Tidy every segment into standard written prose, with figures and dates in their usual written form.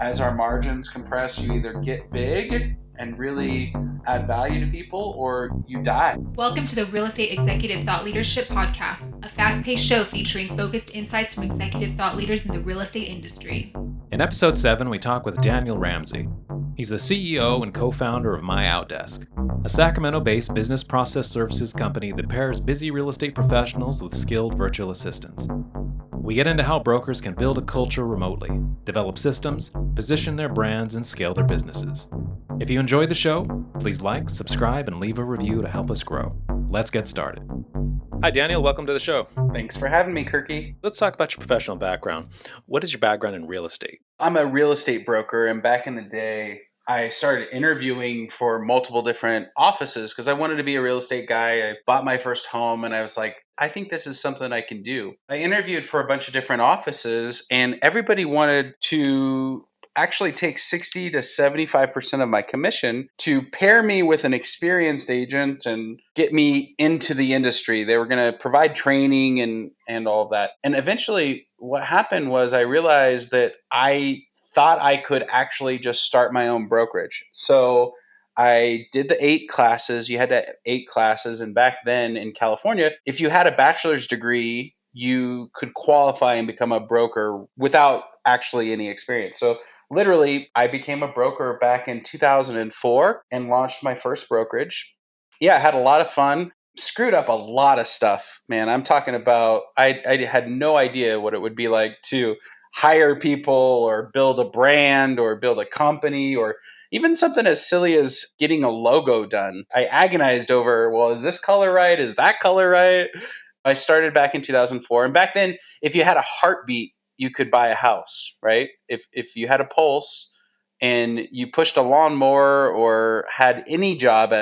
As our margins compress, you either get big and really add value to people or you die. Welcome to the Real Estate Executive Thought Leadership Podcast, a fast-paced show featuring focused insights from executive thought leaders in the real estate industry. In episode 7, we talk with Daniel Ramsey. He's the CEO and co-founder of MyOutDesk, a Sacramento-based business process services company that pairs busy real estate professionals with skilled virtual assistants. We get into how brokers can build a culture remotely, develop systems, position their brands, and scale their businesses. If you enjoyed the show, please like, subscribe, and leave a review to help us grow. Let's get started. Hi, Daniel. Welcome to the show. Thanks for having me, Kirky. Let's talk about your professional background. What is your background in real estate? I'm a real estate broker, and back in the day, I started interviewing for multiple different offices because I wanted to be a real estate guy. I bought my first home and I was like, I think this is something I can do. I interviewed for a bunch of different offices and everybody wanted to actually take 60 to 75% of my commission to pair me with an experienced agent and get me into the industry. They were going to provide training and all of that. And eventually what happened was I realized that I thought I could actually just start my own brokerage. So I did the 8 classes. You had to 8 classes. And back then in California, if you had a bachelor's degree, you could qualify and become a broker without actually any experience. So literally, I became a broker back in 2004 and launched my first brokerage. Yeah, I had a lot of fun. Screwed up a lot of stuff, man. I'm talking about, I had no idea what it would be like to hire people or build a brand or build a company or even something as silly as getting a logo done. I agonized over, well, is this color right? Is that color right? I started back in 2004. And back then, if you had a heartbeat, you could buy a house, right? If you had a pulse and you pushed a lawnmower or had any job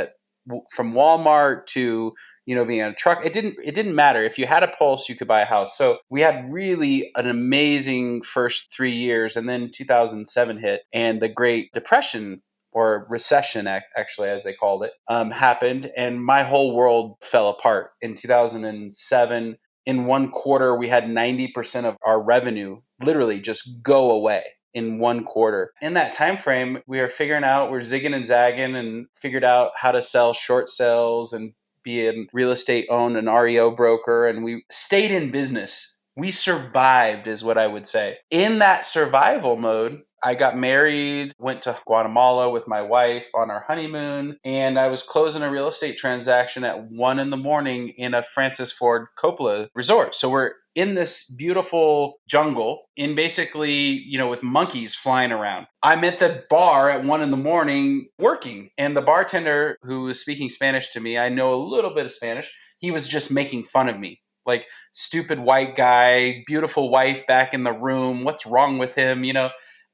from Walmart to being on a truck, it didn't matter. If you had a pulse, you could buy a house. So we had really an amazing first 3 years, and then 2007 hit, and the Great Depression or recession, actually, as they called it, happened, and my whole world fell apart. In 2007, in one quarter, we had 90% of our revenue literally just go away in one quarter. In that time frame, we're zigging and zagging and figured out how to sell short sales and be in real estate, own an REO broker, and we stayed in business. We survived is what I would say. In that survival mode, I got married, went to Guatemala with my wife on our honeymoon, and I was closing a real estate transaction at 1 a.m. in a Francis Ford Coppola resort. So we're in this beautiful jungle in basically, with monkeys flying around. I'm at the bar at 1 a.m. working, and the bartender who was speaking Spanish to me, I know a little bit of Spanish, he was just making fun of me. Like, stupid white guy, beautiful wife back in the room, what's wrong with him,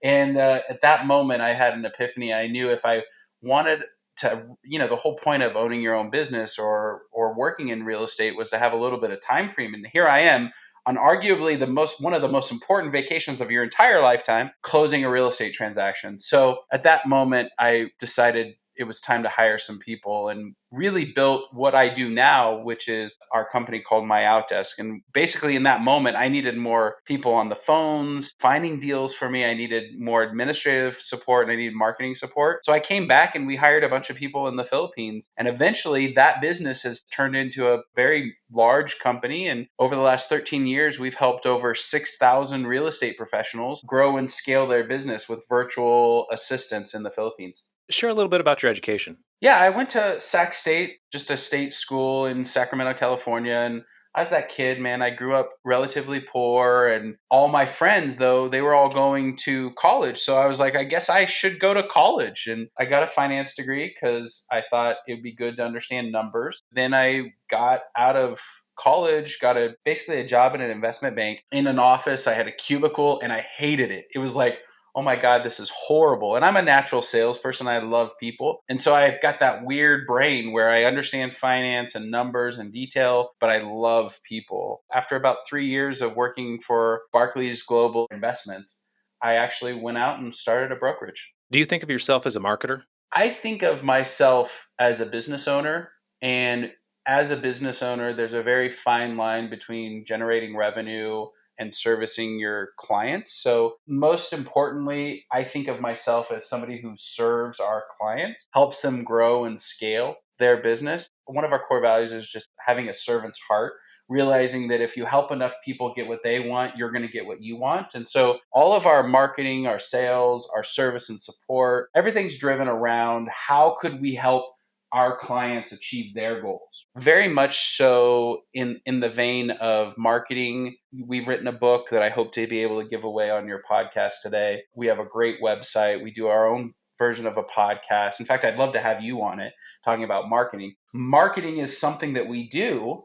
And at that moment, I had an epiphany. I knew if I wanted to, the whole point of owning your own business or working in real estate was to have a little bit of time frame. And here I am on arguably one of the most important vacations of your entire lifetime, closing a real estate transaction. So at that moment, I decided it was time to hire some people and really built what I do now, which is our company called MyOutDesk. And basically in that moment, I needed more people on the phones, finding deals for me. I needed more administrative support and I needed marketing support. So I came back and we hired a bunch of people in the Philippines. And eventually that business has turned into a very large company. And over the last 13 years, we've helped over 6,000 real estate professionals grow and scale their business with virtual assistants in the Philippines. Share a little bit about your education. Yeah, I went to Sac State, just a state school in Sacramento, California. And I was that kid, man. I grew up relatively poor. And all my friends, though, they were all going to college. So I was like, I guess I should go to college. And I got a finance degree because I thought it would be good to understand numbers. Then I got out of college, got basically a job in an investment bank in an office. I had a cubicle and I hated it. It was like, oh my God, this is horrible. And I'm a natural salesperson. I love people. And so I've got that weird brain where I understand finance and numbers and detail, but I love people. After about 3 years of working for Barclays Global Investments, I actually went out and started a brokerage. Do you think of yourself as a marketer? I think of myself as a business owner. And as a business owner, there's a very fine line between generating revenue and servicing your clients. So most importantly, I think of myself as somebody who serves our clients, helps them grow and scale their business. One of our core values is just having a servant's heart, realizing that if you help enough people get what they want, you're going to get what you want. And so all of our marketing, our sales, our service and support, everything's driven around how could we help our clients achieve their goals. Very much so in the vein of marketing. We've written a book that I hope to be able to give away on your podcast today. We have a great website. We do our own version of a podcast. In fact, I'd love to have you on it talking about marketing. Marketing is something that we do,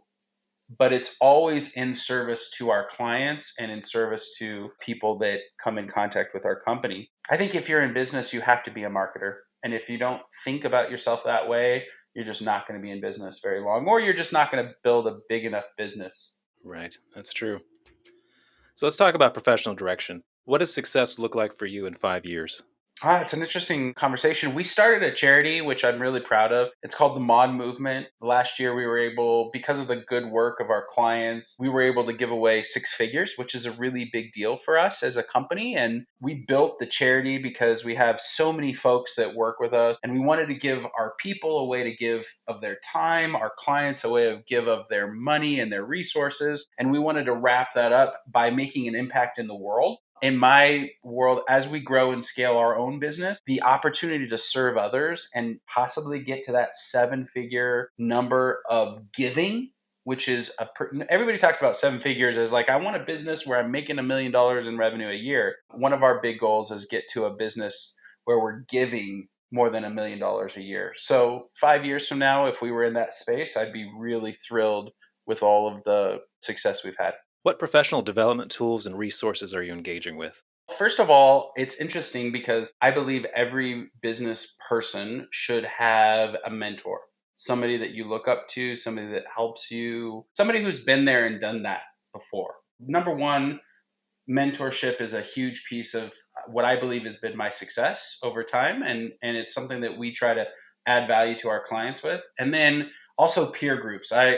but it's always in service to our clients and in service to people that come in contact with our company. I think if you're in business, you have to be a marketer. And if you don't think about yourself that way, you're just not going to be in business very long, or you're just not going to build a big enough business. Right. That's true. So let's talk about professional direction. What does success look like for you in 5 years? It's an interesting conversation. We started a charity, which I'm really proud of. It's called the Mod Movement. Last year, we were able, because of the good work of our clients, we were able to give away 6 figures, which is a really big deal for us as a company. And we built the charity because we have so many folks that work with us, and we wanted to give our people a way to give of their time, our clients a way to give of their money and their resources. And we wanted to wrap that up by making an impact in the world. In my world, as we grow and scale our own business, the opportunity to serve others and possibly get to that 7-figure number of giving, which is everybody talks about 7 figures as like, I want a business where I'm making $1 million in revenue a year. One of our big goals is get to a business where we're giving more than $1 million a year. So 5 years from now, if we were in that space, I'd be really thrilled with all of the success we've had. What professional development tools and resources are you engaging with? First of all, it's interesting because I believe every business person should have a mentor, somebody that you look up to, somebody that helps you, somebody who's been there and done that before. Number one, mentorship is a huge piece of what I believe has been my success over time. And it's something that we try to add value to our clients with. And then also peer groups. I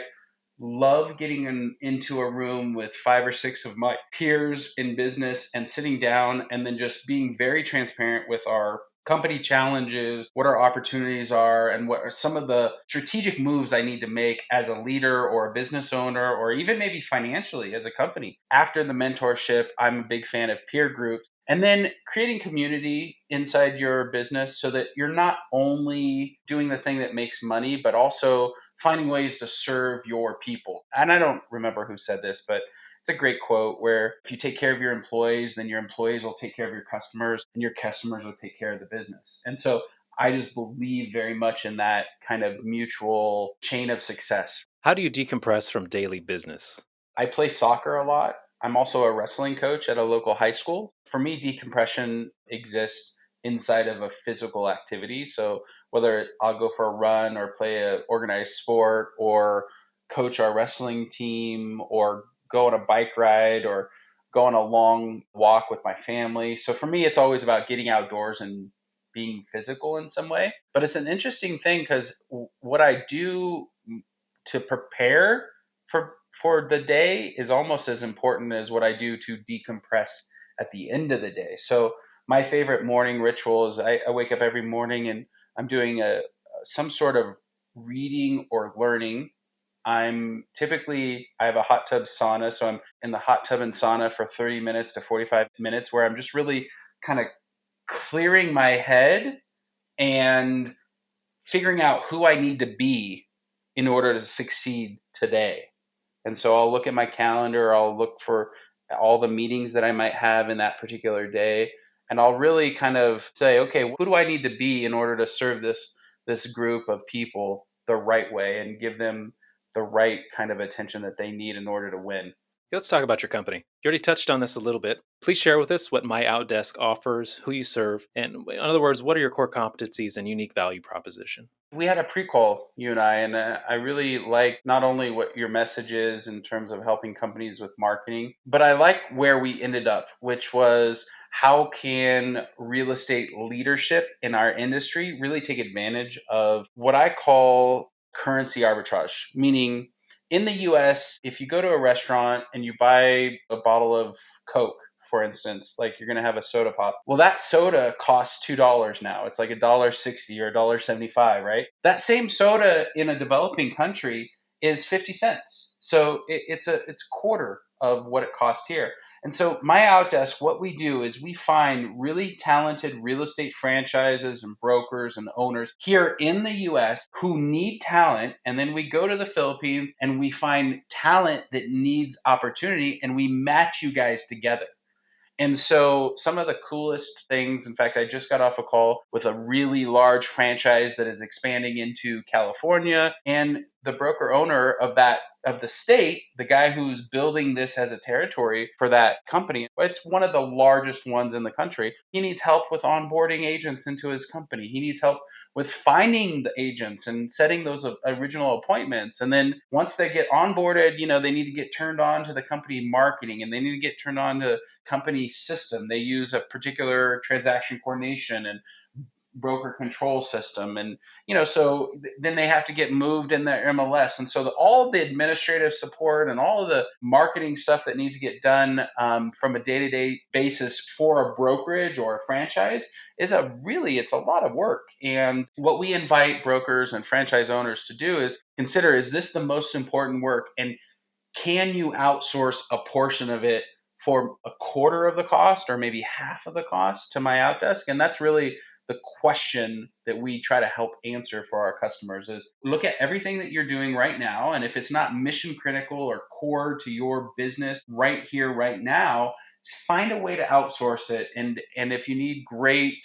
love getting into a room with 5 or 6 of my peers in business and sitting down and then just being very transparent with our company challenges, what our opportunities are, and what are some of the strategic moves I need to make as a leader or a business owner, or even maybe financially as a company. After the mentorship, I'm a big fan of peer groups. And then creating community inside your business so that you're not only doing the thing that makes money, but also finding ways to serve your people. And I don't remember who said this, but it's a great quote where if you take care of your employees, then your employees will take care of your customers and your customers will take care of the business. And so I just believe very much in that kind of mutual chain of success. How do you decompress from daily business? I play soccer a lot. I'm also a wrestling coach at a local high school. For me, decompression exists inside of a physical activity. So whether I'll go for a run or play an organized sport or coach our wrestling team or go on a bike ride or go on a long walk with my family. So for me, it's always about getting outdoors and being physical in some way. But it's an interesting thing because what I do to prepare for the day is almost as important as what I do to decompress at the end of the day. So my favorite morning ritual is I wake up every morning and I'm doing some sort of reading or learning. I have a hot tub sauna, so I'm in the hot tub and sauna for 30 minutes to 45 minutes where I'm just really kind of clearing my head and figuring out who I need to be in order to succeed today. And so I'll look at my calendar, I'll look for all the meetings that I might have in that particular day, and I'll really kind of say, okay, who do I need to be in order to serve this group of people the right way and give them the right kind of attention that they need in order to win. Let's talk about your company. You already touched on this a little bit. Please share with us what MyOutDesk offers, who you serve, and in other words, what are your core competencies and unique value proposition? We had a pre-call, you and I really like not only what your message is in terms of helping companies with marketing, but I like where we ended up, which was how can real estate leadership in our industry really take advantage of what I call currency arbitrage, meaning In the US, if you go to a restaurant and you buy a bottle of Coke, for instance, like you're going to have a soda pop. Well, that soda costs $2 now. It's like $1.60 or $1.75, right? That same soda in a developing country is 50 cents. So it's quarter of what it costs here. And so MyOutDesk, what we do is we find really talented real estate franchises and brokers and owners here in the US who need talent. And then we go to the Philippines and we find talent that needs opportunity and we match you guys together. And so some of the coolest things, in fact, I just got off a call with a really large franchise that is expanding into California. And the broker owner of the state, the guy who's building this as a territory for that company, it's one of the largest ones in the country. He needs help with onboarding agents into his company. He needs help with finding the agents and setting those original appointments. And then once they get onboarded, they need to get turned on to the company marketing and they need to get turned on to company system. They use a particular transaction coordination and broker control system. And, so then they have to get moved in their MLS. And so all the administrative support and all of the marketing stuff that needs to get done from a day-to-day basis for a brokerage or a franchise it's a lot of work. And what we invite brokers and franchise owners to do is consider, is this the most important work? And can you outsource a portion of it for a quarter of the cost or maybe half of the cost to MyOutDesk? And that's really the question that we try to help answer for our customers is look at everything that you're doing right now. And if it's not mission critical or core to your business right here, right now, find a way to outsource it. And if you need great,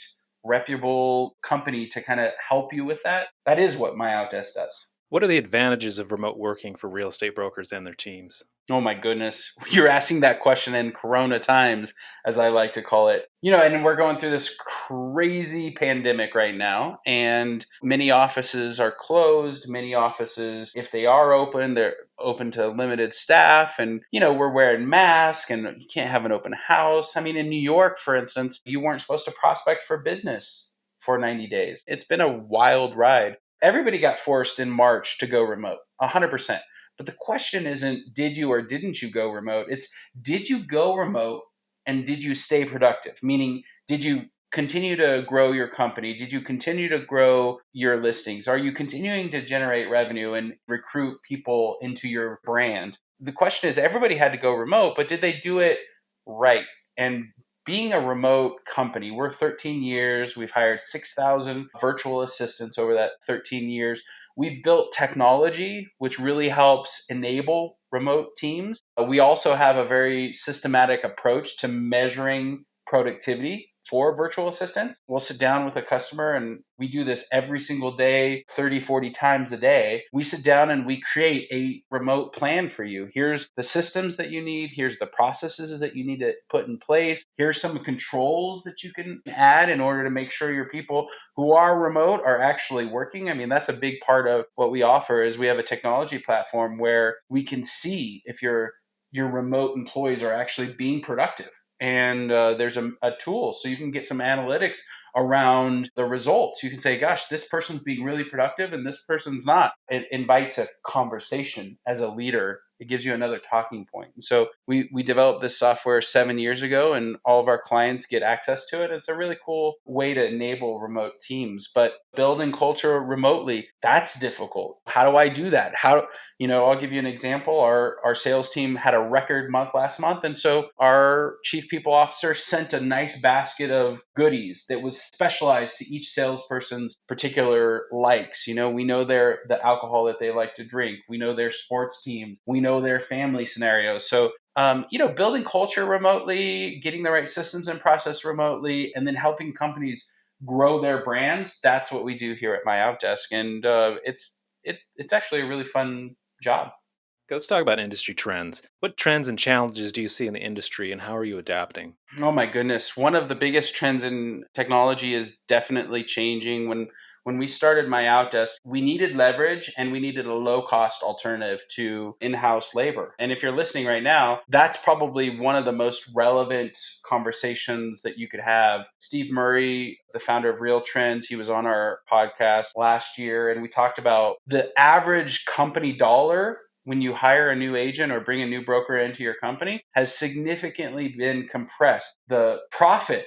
reputable company to kind of help you with that, that is what MyOutDesk does. What are the advantages of remote working for real estate brokers and their teams? Oh my goodness. You're asking that question in Corona times, as I like to call it. And we're going through this crazy pandemic right now, and many offices are closed. Many offices, if they are open, they're open to limited staff, and, we're wearing masks and you can't have an open house. I mean, in New York, for instance, you weren't supposed to prospect for business for 90 days. It's been a wild ride. Everybody got forced in March to go remote, 100%. But the question isn't did you or didn't you go remote? It's did you go remote and did you stay productive? Meaning, did you continue to grow your company? Did you continue to grow your listings? Are you continuing to generate revenue and recruit people into your brand? The question is everybody had to go remote, but did they do it right? And being a remote company, we're 13 years. We've hired 6,000 virtual assistants over that 13 years. We've built technology which really helps enable remote teams. We also have a very systematic approach to measuring productivity for virtual assistants. We'll sit down with a customer and we do this every single day, 30, 40 times a day. We sit down and we create a remote plan for you. Here's the systems that you need. Here's the processes that you need to put in place. Here's some controls that you can add in order to make sure your people who are remote are actually working. I mean, that's a big part of what we offer is we have a technology platform where we can see if your remote employees are actually being productive. And there's a tool so you can get some analytics around the results. You can say, gosh, this person's being really productive and this person's not. It invites a conversation as a leader. It gives you another talking point. And so we developed this software 7 years ago and all of our clients get access to it. It's a really cool way to enable remote teams. But building culture remotely, that's difficult. How do I do that? I'll give you an example. Our sales team had a record month last month. And so our chief people officer sent a nice basket of goodies that was specialized to each salesperson's particular likes. We know the alcohol that they like to drink. We know their sports teams. We know their family scenarios. So building culture remotely, getting the right systems and process remotely, and then helping companies grow their brands. That's what we do here at MyOutDesk. And it's actually a really fun job. Let's talk about industry trends. What trends and challenges do you see in the industry and how are you adapting? Oh my goodness. One of the biggest trends in technology is definitely changing. When we started MyOutDesk, we needed leverage and we needed a low-cost alternative to in-house labor. And if you're listening right now, that's probably one of the most relevant conversations that you could have. Steve Murray, the founder of Real Trends, he was on our podcast last year, and we talked about the average company dollar when you hire a new agent or bring a new broker into your company has significantly been compressed. The profit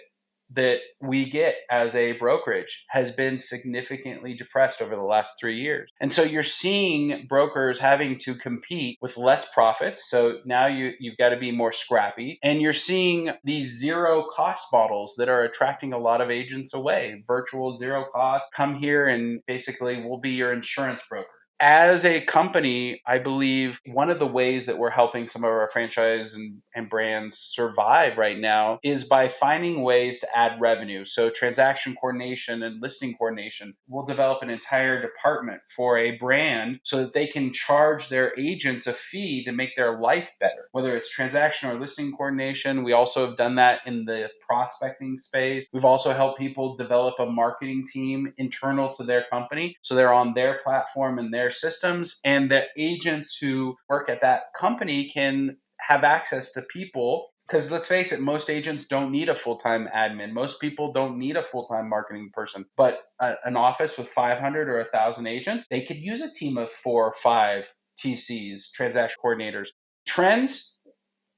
that we get as a brokerage has been significantly depressed over the last 3 years. And so you're seeing brokers having to compete with less profits. So now you've got to be more scrappy. And you're seeing these zero cost models that are attracting a lot of agents away. Virtual zero cost, come here and basically we'll be your insurance broker. As a company, I believe one of the ways that we're helping some of our franchise and brands survive right now is by finding ways to add revenue. So, transaction coordination and listing coordination. We'll develop an entire department for a brand so that they can charge their agents a fee to make their life better, whether it's transaction or listing coordination. We also have done that in the prospecting space. We've also helped people develop a marketing team internal to their company so they're on their platform and their systems, and the agents who work at that company can have access to people. Because let's face it, most agents don't need a full-time admin. Most people don't need a full-time marketing person. But an office with 500 or 1,000 agents, they could use a team of 4 or 5 TCs, transaction coordinators. Trends,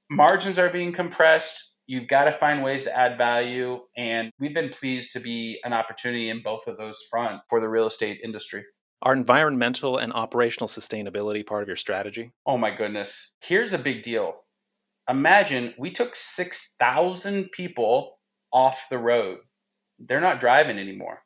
margins are being compressed. You've got to find ways to add value. And we've been pleased to be an opportunity in both of those fronts for the real estate industry. Are environmental and operational sustainability part of your strategy? Oh my goodness. Here's a big deal. Imagine we took 6,000 people off the road. They're not driving anymore.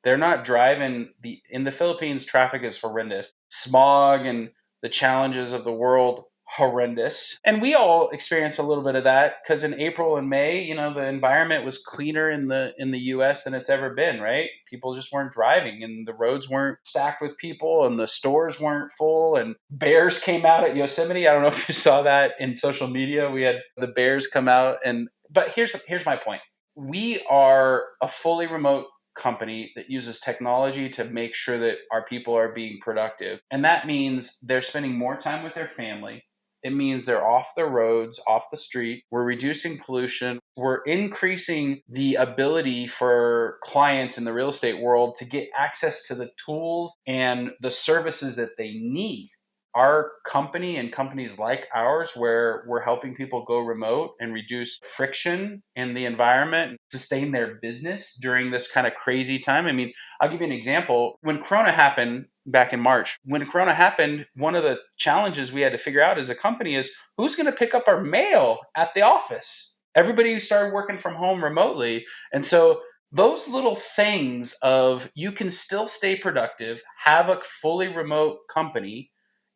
They're not driving. In the Philippines, traffic is horrendous. Smog and the challenges of the world, horrendous. And we all experienced a little bit of that because in April and May, the environment was cleaner in the US than it's ever been, right? People just weren't driving and the roads weren't stacked with people and the stores weren't full and bears came out at Yosemite. I don't know if you saw that in social media. We had the bears come out but here's my point. We are a fully remote company that uses technology to make sure that our people are being productive. And that means they're spending more time with their family. It means they're off the roads, off the street. We're reducing pollution. We're increasing the ability for clients in the real estate world to get access to the tools and the services that they need. Our company and companies like ours, where we're helping people go remote and reduce friction in the environment, sustain their business during this kind of crazy time. I mean, I'll give you an example. When Corona happened back in March, one of the challenges we had to figure out as a company is who's going to pick up our mail at the office? Everybody started working from home remotely. And so those little things of you can still stay productive, have a fully remote company,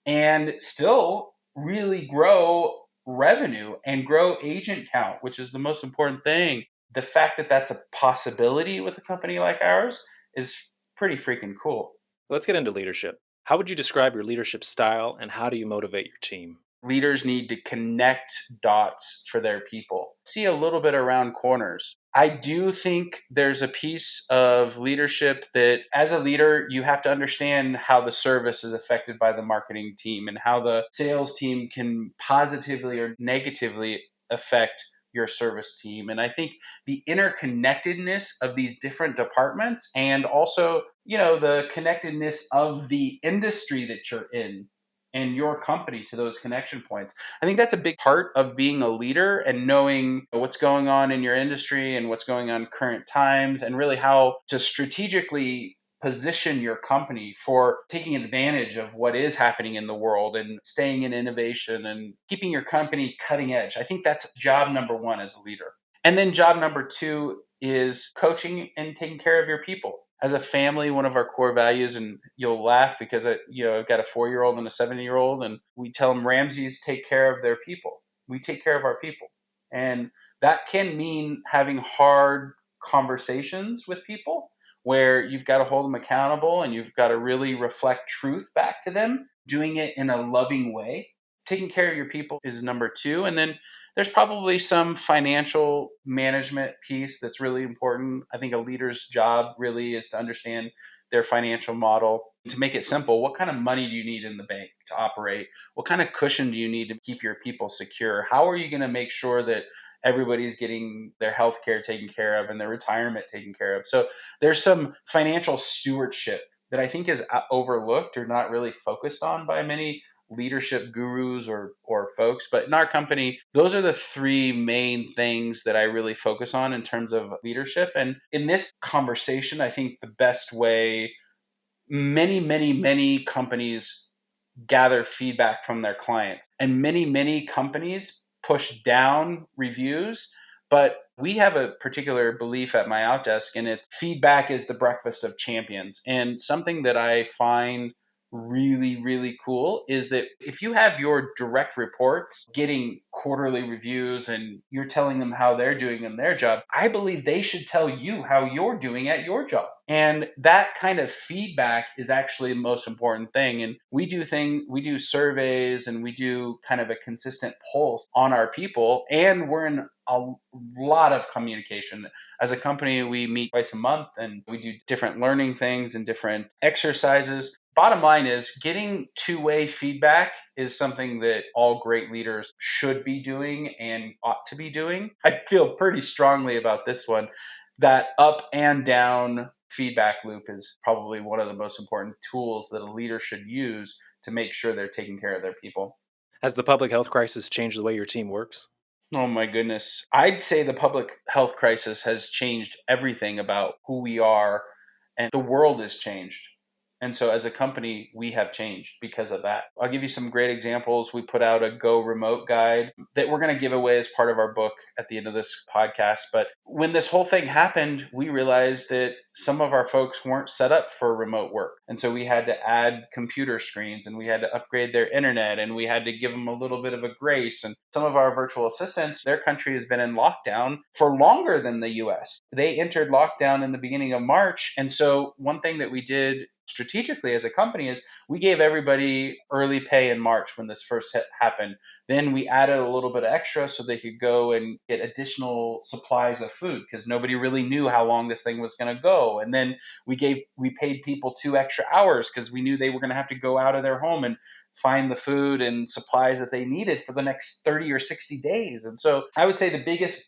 and still really grow revenue and grow agent count, which is the most important thing. The fact that that's a possibility with a company like ours is pretty freaking cool. Let's get into leadership. How would you describe your leadership style and how do you motivate your team? Leaders need to connect dots for their people, see a little bit around corners. I do think there's a piece of leadership that as a leader, you have to understand how the service is affected by the marketing team and how the sales team can positively or negatively affect your service team. And I think the interconnectedness of these different departments and also, the connectedness of the industry that you're in and your company to those connection points. I think that's a big part of being a leader and knowing what's going on in your industry and what's going on current times and really how to strategically position your company for taking advantage of what is happening in the world and staying in innovation and keeping your company cutting edge. I think that's job number one as a leader. And then job number two is coaching and taking care of your people. As a family, one of our core values, and you'll laugh because I've got a 4-year-old and a 7-year-old, and we tell them Ramseys take care of their people. We take care of our people. And that can mean having hard conversations with people where you've got to hold them accountable and you've got to really reflect truth back to them, doing it in a loving way. Taking care of your people is number two. And then there's probably some financial management piece that's really important. I think a leader's job really is to understand their financial model. To make it simple, what kind of money do you need in the bank to operate? What kind of cushion do you need to keep your people secure? How are you going to make sure that everybody's getting their health care taken care of and their retirement taken care of? So there's some financial stewardship that I think is overlooked or not really focused on by many leadership gurus or folks, but in our company, those are the three main things that I really focus on in terms of leadership. And in this conversation, I think the best way many companies gather feedback from their clients. And many companies push down reviews, but we have a particular belief at MyOutDesk, and it's feedback is the breakfast of champions. And something that I find really cool is that if you have your direct reports getting quarterly reviews and you're telling them how they're doing in their job, I believe they should tell you how you're doing at your job. And that kind of feedback is actually the most important thing. And we do surveys, and we do kind of a consistent pulse on our people, and we're in a lot of communication. As a company, we meet twice a month and we do different learning things and different exercises. Bottom line is getting two-way feedback is something that all great leaders should be doing and ought to be doing. I feel pretty strongly about this one. That up and down feedback loop is probably one of the most important tools that a leader should use to make sure they're taking care of their people. Has the public health crisis changed the way your team works? Oh my goodness. I'd say the public health crisis has changed everything about who we are, and the world has changed. And so as a company, we have changed because of that. I'll give you some great examples. We put out a Go Remote guide that we're going to give away as part of our book at the end of this podcast. But when this whole thing happened, we realized that some of our folks weren't set up for remote work. And so we had to add computer screens, and we had to upgrade their internet, and we had to give them a little bit of a grace. And some of our virtual assistants, their country has been in lockdown for longer than the US. They entered lockdown in the beginning of March. And so one thing that we did strategically as a company is we gave everybody early pay in March when this first happened. Then we added a little bit of extra so they could go and get additional supplies of food because nobody really knew how long this thing was going to go. And then we paid people 2 extra hours because we knew they were going to have to go out of their home and find the food and supplies that they needed for the next 30 or 60 days. And so I would say the biggest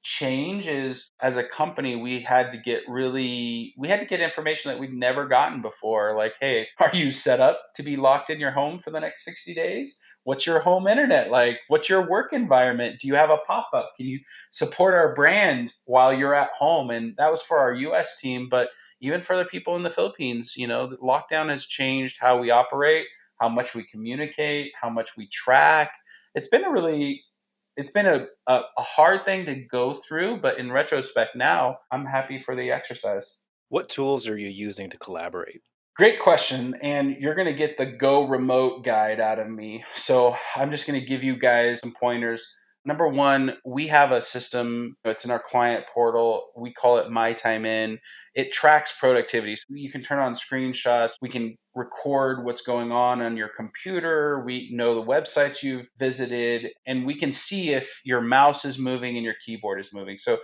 change is as a company we had to get information that we'd never gotten before, like, hey, are you set up to be locked in your home for the next 60 days? What's your home internet like? What's your work environment? Do you have a pop-up? Can you support our brand while you're at home? And that was for our US team, but even for the people in the Philippines, the lockdown has changed how we operate, how much we communicate, how much we track. It's been a hard thing to go through, but in retrospect now, I'm happy for the exercise. What tools are you using to collaborate? Great question. And you're going to get the Go Remote guide out of me. So I'm just going to give you guys some pointers. Number one, we have a system. It's in our client portal. We call it My Time In. It tracks productivity. So you can turn on screenshots. We can record what's going on your computer. We know the websites you've visited, and we can see if your mouse is moving and your keyboard is moving. So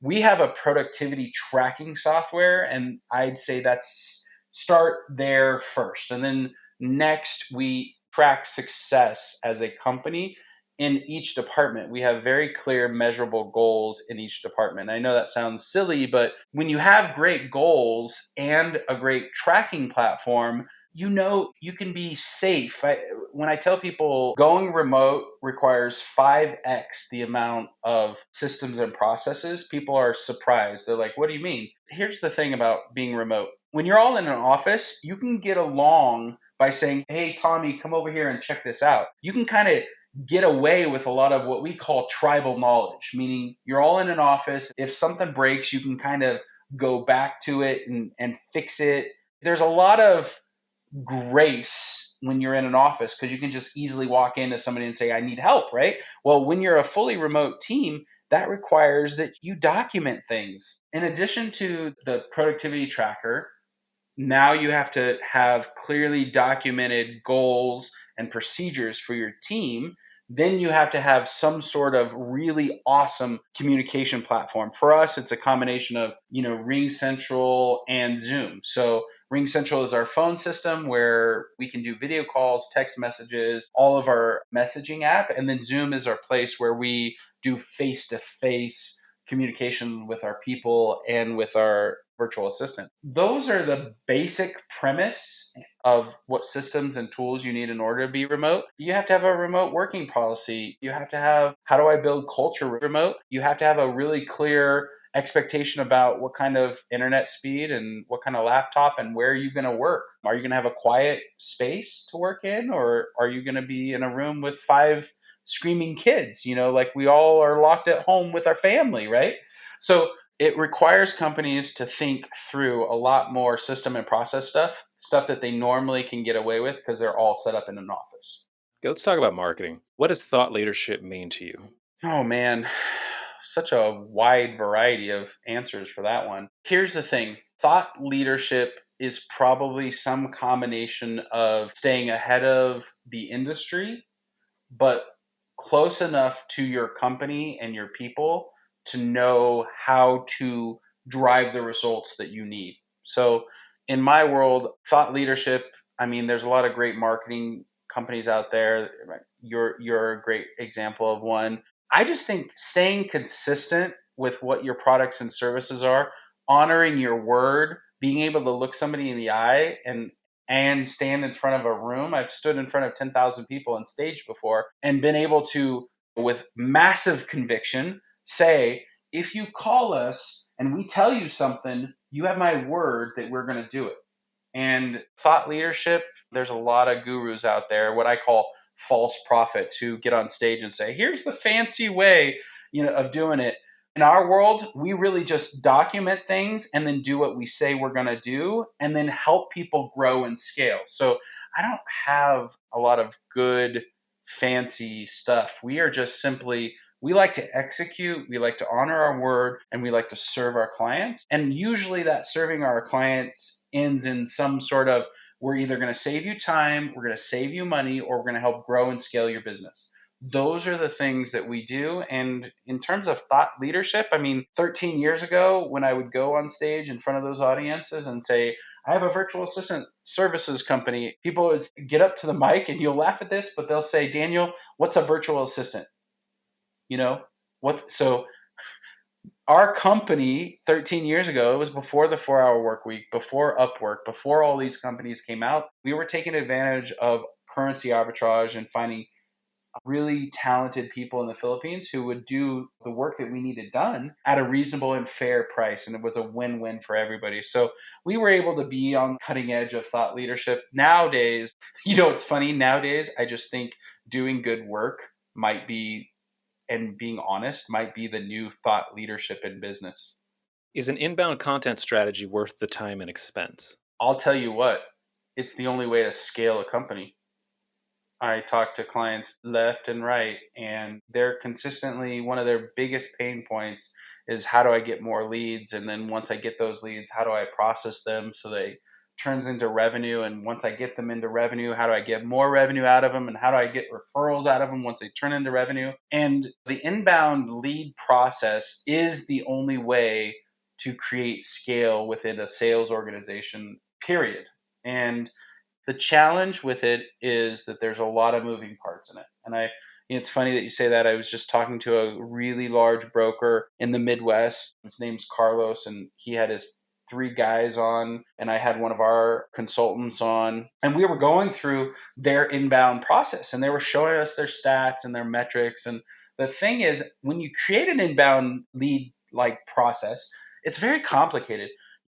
we have a productivity tracking software, and I'd say that's start there first. And then next, we track success as a company in each department. We have very clear measurable goals in each department. I know that sounds silly, but when you have great goals and a great tracking platform, you can be safe. When I tell people going remote requires 5x the amount of systems and processes, people are surprised. They're like, what do you mean? Here's the thing about being remote. When you're all in an office, you can get along by saying, hey, Tommy, come over here and check this out. You can kind of get away with a lot of what we call tribal knowledge, meaning you're all in an office. If something breaks, you can kind of go back to it and fix it. There's a lot of grace when you're in an office because you can just easily walk into somebody and say, I need help, right? Well, when you're a fully remote team, that requires that you document things. In addition to the productivity tracker, now you have to have clearly documented goals and procedures for your team. Then you have to have some sort of really awesome communication platform. For us, it's a combination of, Ring Central and Zoom. So Ring Central is our phone system where we can do video calls, text messages, all of our messaging app. And then Zoom is our place where we do face-to-face communication with our people and with our virtual assistant. Those are the basic premise of what systems and tools you need in order to be remote. You have to have a remote working policy. You have to have, how do I build culture remote? You have to have a really clear expectation about what kind of internet speed and what kind of laptop and where are you going to work. Are you going to have a quiet space to work in, or are you going to be in a room with 5 screaming kids? Like we all are locked at home with our family, right? So it requires companies to think through a lot more system and process stuff that they normally can get away with because they're all set up in an office. Okay, let's talk about marketing. What does thought leadership mean to you? Oh man, such a wide variety of answers for that one. Here's the thing. Thought leadership is probably some combination of staying ahead of the industry, but close enough to your company and your people to know how to drive the results that you need. So, in my world, thought leadership, I mean, there's a lot of great marketing companies out there. You're a great example of one. I just think staying consistent with what your products and services are, honoring your word, being able to look somebody in the eye and stand in front of a room. I've stood in front of 10,000 people on stage before and been able to, with massive conviction, say, if you call us and we tell you something, you have my word that we're going to do it. And thought leadership, there's a lot of gurus out there, what I call false prophets, who get on stage and say, here's the fancy way, of doing it. In our world, we really just document things and then do what we say we're going to do and then help people grow and scale. So I don't have a lot of good, fancy stuff. We are just simply, we like to execute, we like to honor our word, and we like to serve our clients. And usually that serving our clients ends in some sort of, we're either going to save you time, we're going to save you money, or we're going to help grow and scale your business. Those are the things that we do. And in terms of thought leadership, I mean, 13 years ago, when I would go on stage in front of those audiences and say, I have a virtual assistant services company, people would get up to the mic, and you'll laugh at this, but they'll say, Daniel, what's a virtual assistant? So our company 13 years ago, it was before the 4-hour work week, before Upwork, before all these companies came out. We were taking advantage of currency arbitrage and finding really talented people in the Philippines who would do the work that we needed done at a reasonable and fair price. And it was a win-win for everybody. So we were able to be on the cutting edge of thought leadership. Nowadays, it's funny. Nowadays, I just think doing good work might be, and being honest, might be the new thought leadership in business. Is an inbound content strategy worth the time and expense? I'll tell you what, it's the only way to scale a company. I talk to clients left and right, and they're consistently, one of their biggest pain points is, how do I get more leads? And then once I get those leads, how do I process them so they turns into revenue? And once I get them into revenue, how do I get more revenue out of them? And how do I get referrals out of them once they turn into revenue? And the inbound lead process is the only way to create scale within a sales organization, period. And the challenge with it is that there's a lot of moving parts in it. And it's funny that you say that. I was just talking to a really large broker in the Midwest. His name's Carlos, and he had his 3 guys on, and I had one of our consultants on, and we were going through their inbound process, and they were showing us their stats and their metrics. And the thing is, when you create an inbound lead like process, it's very complicated.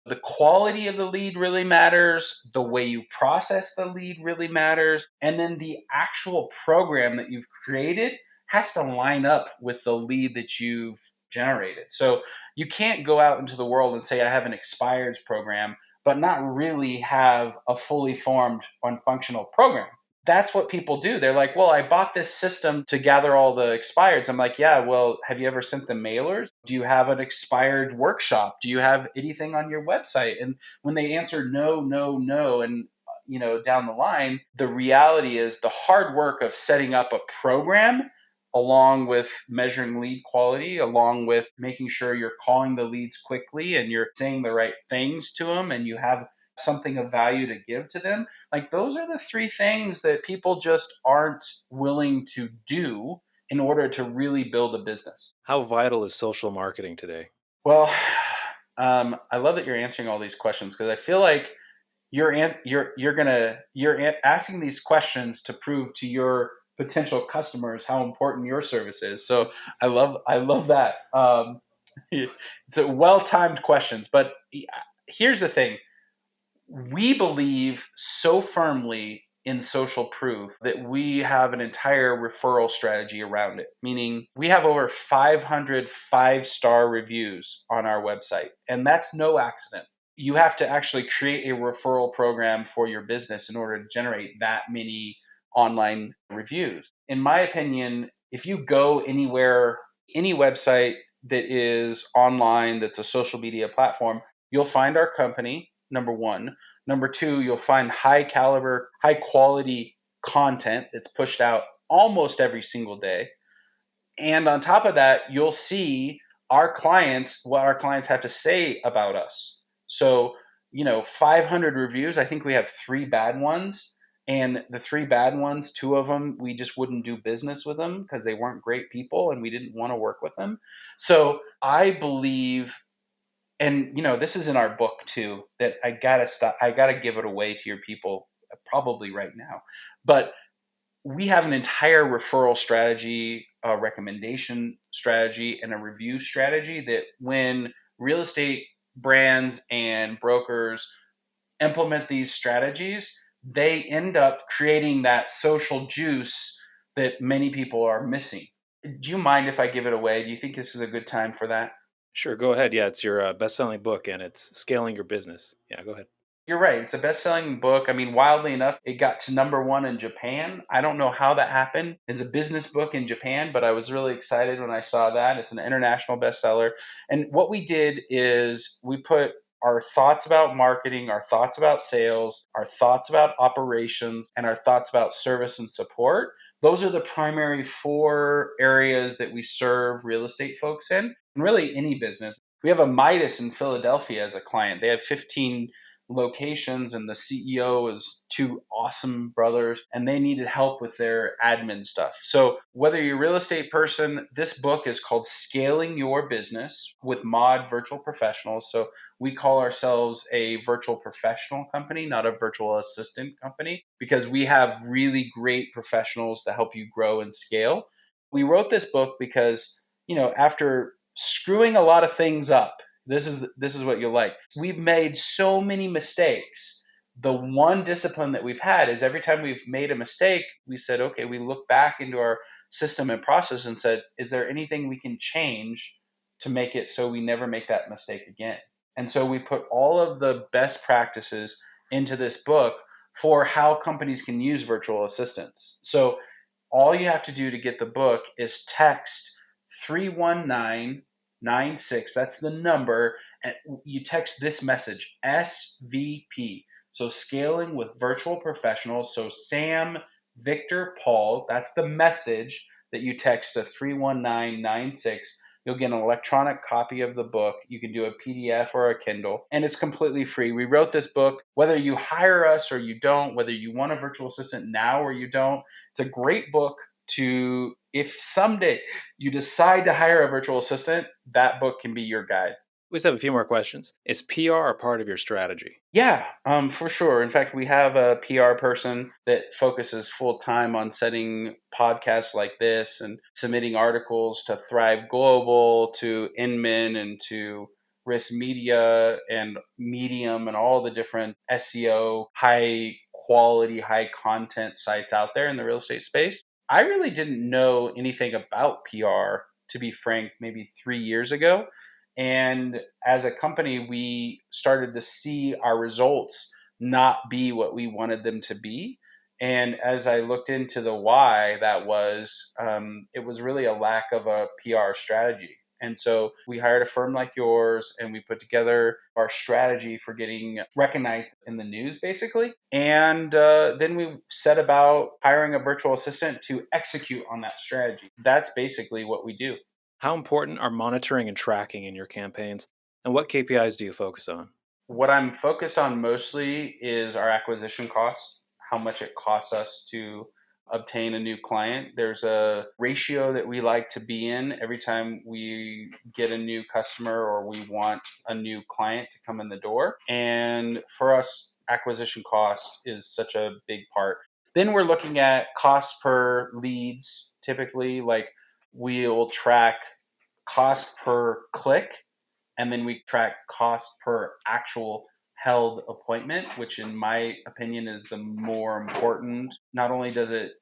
The quality of the lead really matters. The way you process the lead really matters. And then the actual program that you've created has to line up with the lead that you've generated. So you can't go out into the world and say, I have an expireds program, but not really have a fully formed and functional program. That's what people do. They're like, well, I bought this system to gather all the expireds. I'm like, yeah, well, have you ever sent them mailers? Do you have an expired workshop? Do you have anything on your website? And when they answer no, no, no, and down the line, the reality is the hard work of setting up a program, along with measuring lead quality, along with making sure you're calling the leads quickly and you're saying the right things to them, and you have something of value to give to them. Like, those are the 3 things that people just aren't willing to do in order to really build a business. How vital is social marketing today? Well, I love that you're answering all these questions because I feel like you're asking these questions to prove to your potential customers how important your service is. So I love that. It's a well-timed questions, but here's the thing: we believe so firmly in social proof that we have an entire referral strategy around it. Meaning, we have over 500 five-star reviews on our website, and that's no accident. You have to actually create a referral program for your business in order to generate that many online reviews. In my opinion, if you go anywhere, any website that is online that's a social media platform, you'll find our company, number one. Number two, you'll find high caliber, high quality content that's pushed out almost every single day. And on top of that, you'll see what our clients have to say about us. So, 500 reviews, I think we have three bad ones. And the three bad ones, two of them, we just wouldn't do business with them because they weren't great people and we didn't want to work with them. So I believe, and this is in our book too, that I gotta give it away to your people probably right now. But we have an entire referral strategy, a recommendation strategy, and a review strategy that when real estate brands and brokers implement these strategies, they end up creating that social juice that many people are missing. Do you mind if I give it away? Do you think this is a good time for that? Sure, go ahead. Yeah, it's your best-selling book, and it's scaling your business. Yeah, go ahead. You're right. It's a best-selling book. I mean, wildly enough, it got to number one in Japan. I don't know how that happened. It's a business book in Japan, but I was really excited when I saw that. It's an international bestseller. And what we did is we put our thoughts about marketing, our thoughts about sales, our thoughts about operations, and our thoughts about service and support. Those are the primary four areas that we serve real estate folks in, and really any business. We have a Midas in Philadelphia as a client. They have 15 locations, and the CEO is two awesome brothers, and they needed help with their admin stuff. So whether you're a real estate person, this book is called Scaling Your Business with Mod Virtual Professionals. So we call ourselves a virtual professional company, not a virtual assistant company, because we have really great professionals to help you grow and scale. We wrote this book because, after screwing a lot of things up, this is what you'll like. We've made so many mistakes. The one discipline that we've had is every time we've made a mistake, we said, okay, we look back into our system and process and said, is there anything we can change to make it so we never make that mistake again? And so we put all of the best practices into this book for how companies can use virtual assistants. So all you have to do to get the book is text 31996. That's the number. And you text this message, SVP. So scaling with virtual professionals. So Sam, Victor, Paul, that's the message that you text to 31996. You'll get an electronic copy of the book. You can do a PDF or a Kindle, and it's completely free. We wrote this book, whether you hire us or you don't, whether you want a virtual assistant now or you don't. It's a great book to, if someday you decide to hire a virtual assistant, that book can be your guide. We just have a few more questions. Is PR a part of your strategy? Yeah, for sure. In fact, we have a PR person that focuses full time on setting podcasts like this and submitting articles to Thrive Global, to Inman, and to Risk Media and Medium and all the different SEO, high quality, high content sites out there in the real estate space. I really didn't know anything about PR, to be frank, maybe 3 years ago. And as a company, we started to see our results not be what we wanted them to be. And as I looked into the why that was, it was really a lack of a PR strategy. And so we hired a firm like yours and we put together our strategy for getting recognized in the news, basically. And then we set about hiring a virtual assistant to execute on that strategy. That's basically what we do. How important are monitoring and tracking in your campaigns, and what KPIs do you focus on? What I'm focused on mostly is our acquisition costs, how much it costs us to obtain a new client. There's a ratio that we like to be in every time we get a new customer or we want a new client to come in the door. And for us, acquisition cost is such a big part. Then we're looking at cost per leads. Typically, like we'll track cost per click, and then we track cost per actual held appointment, which in my opinion is the more important. Not only does it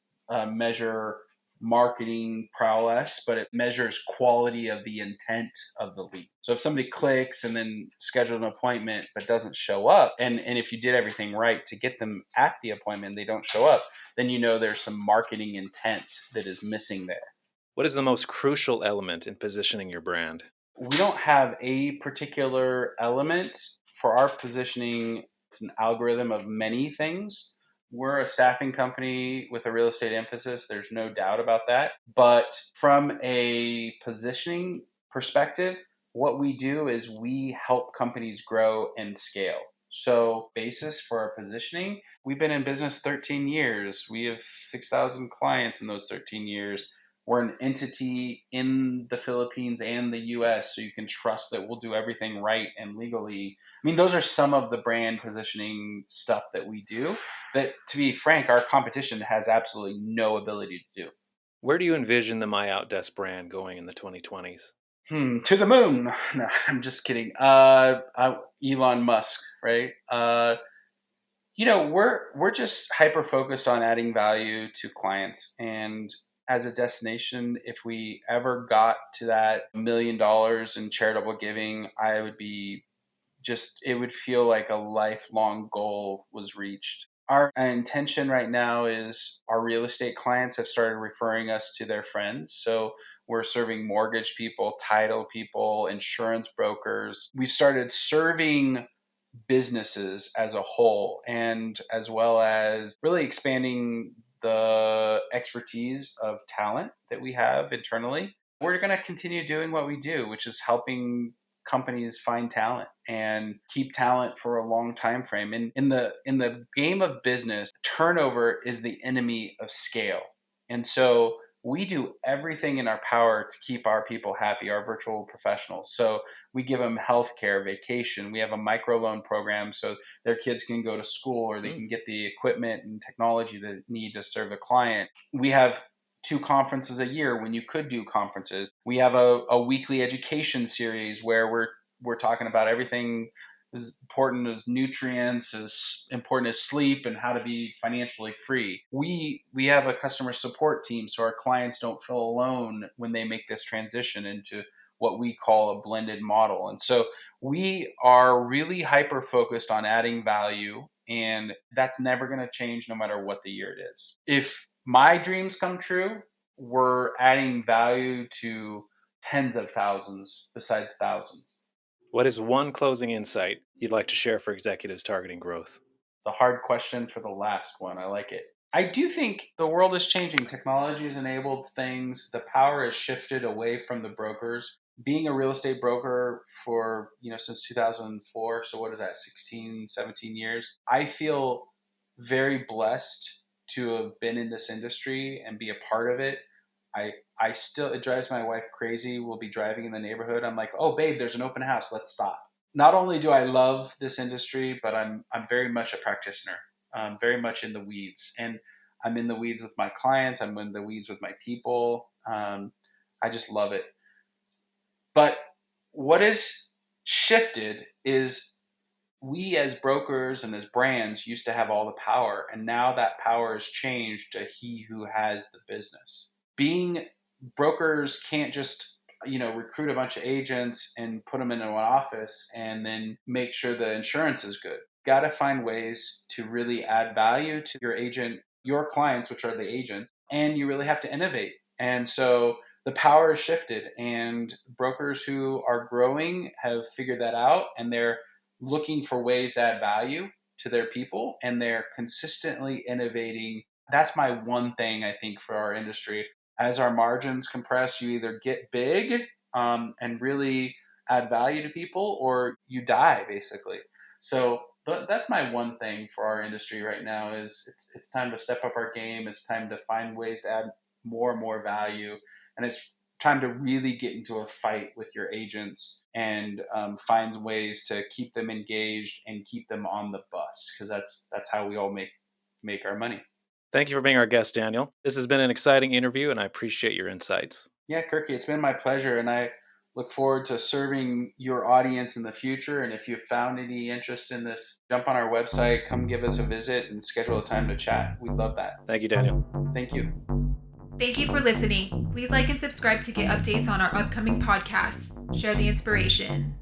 measure marketing prowess, but it measures quality of the intent of the lead. So if somebody clicks and then schedules an appointment but doesn't show up, and if you did everything right to get them at the appointment, they don't show up, then you know there's some marketing intent that is missing there. What is the most crucial element in positioning your brand? We don't have a particular element for our positioning. It's an algorithm of many things. We're a staffing company with a real estate emphasis. There's no doubt about that. But from a positioning perspective, what we do is we help companies grow and scale. So, basis for our positioning, we've been in business 13 years. We have 6,000 clients in those 13 years. We're an entity in the Philippines and the US, so you can trust that we'll do everything right and legally. I mean, those are some of the brand positioning stuff that we do that, to be frank, our competition has absolutely no ability to do. Where do you envision the MyOutDesk brand going in the 2020s? To the moon. No, I'm just kidding. Elon Musk, right? We're just hyper focused on adding value to clients, and as a destination, if we ever got to that $1 million in charitable giving, I would be just, it would feel like a lifelong goal was reached. Our intention right now is our real estate clients have started referring us to their friends. So we're serving mortgage people, title people, insurance brokers. We started serving businesses as a whole, and as well as really expanding the expertise of talent that we have internally. We're going to continue doing what we do, which is helping companies find talent and keep talent for a long time frame. And in the game of business, turnover is the enemy of scale. And so we do everything in our power to keep our people happy, our virtual professionals. So we give them healthcare, vacation. We have a microloan program so their kids can go to school or they can get the equipment and technology they need to serve the client. We have 2 conferences a year when you could do conferences. We have a weekly education series where we're talking about everything as important as nutrients, as important as sleep, and how to be financially free. We have a customer support team so our clients don't feel alone when they make this transition into what we call a blended model. And so we are really hyper focused on adding value, and that's never going to change no matter what the year it is. If my dreams come true, we're adding value to tens of thousands besides thousands. What is one closing insight you'd like to share for executives targeting growth? The hard question for the last one. I like it. I do think the world is changing. Technology has enabled things. The power has shifted away from the brokers. Being a real estate broker for, since 2004, so what is that, 16, 17 years? I feel very blessed to have been in this industry and be a part of it. I still, it drives my wife crazy. We'll be driving in the neighborhood. I'm like, oh, babe, there's an open house. Let's stop. Not only do I love this industry, but I'm very much a practitioner. I'm very much in the weeds, and I'm in the weeds with my clients. I'm in the weeds with my people. I just love it. But what has shifted is we as brokers and as brands used to have all the power, and now that power has changed to he who has the business. Being brokers can't just recruit a bunch of agents and put them into an office and then make sure the insurance is good. Got to find ways to really add value to your agent, your clients, which are the agents, and you really have to innovate. And so the power has shifted, and brokers who are growing have figured that out, and they're looking for ways to add value to their people, and they're consistently innovating. That's my one thing I think for our industry. As our margins compress, you either get big and really add value to people, or you die basically. So But that's my one thing for our industry right now is it's time to step up our game. It's time to find ways to add more and more value, and it's time to really get into a fight with your agents and find ways to keep them engaged and keep them on the bus because that's how we all make our money. Thank you for being our guest, Daniel. This has been an exciting interview, and I appreciate your insights. Yeah, Kirky, it's been my pleasure, and I look forward to serving your audience in the future. And if you've found any interest in this, jump on our website, come give us a visit, and schedule a time to chat. We'd love that. Thank you, Daniel. Thank you. Thank you for listening. Please like and subscribe to get updates on our upcoming podcasts. Share the inspiration.